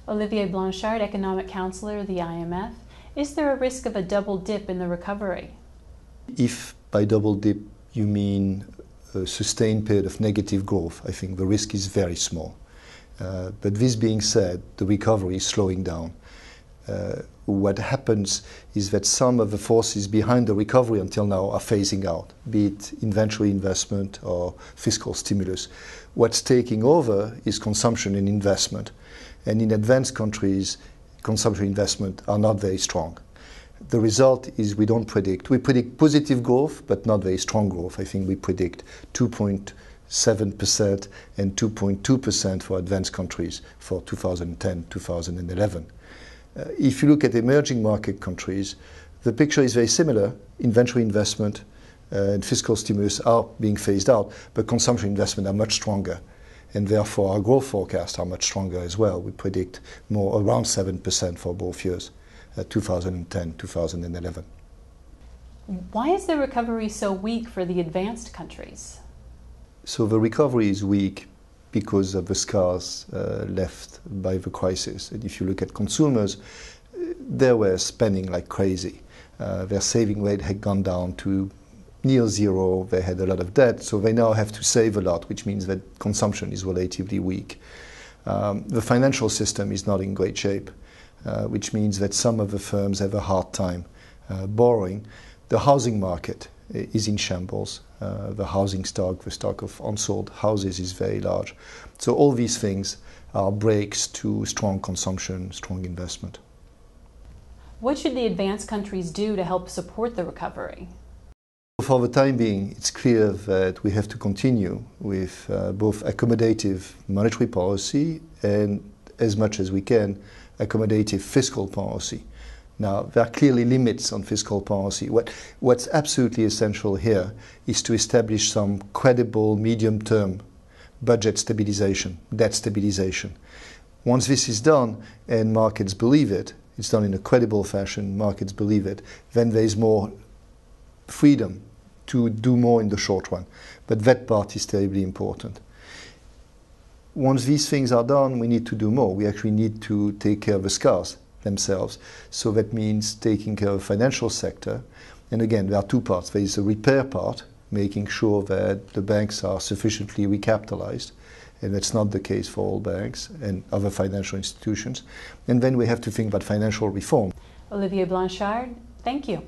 Olivier Blanchard, economic counselor of the IMF. Is there a risk of a double dip in the recovery? If by double dip you mean a sustained period of negative growth, I think the risk is very small. But this being said, the recovery is slowing down. What happens is that some of the forces behind the recovery until now are phasing out, be it inventory investment or fiscal stimulus. What's taking over is consumption and investment. And in advanced countries, consumption and investment are not very strong. The result is we predict positive growth, but not very strong growth. I think we predict 2.7% and 2.2% for advanced countries for 2010-2011. If you look at emerging market countries, the picture is very similar. Inventory investment and fiscal stimulus are being phased out, but consumption investment are much stronger. And therefore, our growth forecasts are much stronger as well. We predict more around 7% for both years, 2010-2011. Why is the recovery so weak for the advanced countries? So the recovery is weak because of the scars left by the crisis. And if you look at consumers, they were spending like crazy. Their saving rate had gone down to near zero. They had a lot of debt, so they now have to save a lot, which means that consumption is relatively weak. The financial system is not in great shape, which means that some of the firms have a hard time borrowing. The housing market is in shambles. The housing stock, the stock of unsold houses is very large. So all these things are brakes to strong consumption, strong investment. What should the advanced countries do to help support the recovery? For the time being, it's clear that we have to continue with both accommodative monetary policy and, as much as we can, accommodative fiscal policy. Now, there are clearly limits on fiscal policy. What's absolutely essential here is to establish some credible medium-term budget stabilization, debt stabilization. Once this is done and markets believe it, it's done in a credible fashion, markets believe it, then there is more freedom to do more in the short run. But that part is terribly important. Once these things are done, we need to do more. We actually need to take care of the scars themselves. So that means taking care of the financial sector. And again, there are two parts. There is a repair part, making sure that the banks are sufficiently recapitalized. And that's not the case for all banks and other financial institutions. And then we have to think about financial reform. Olivier Blanchard, thank you.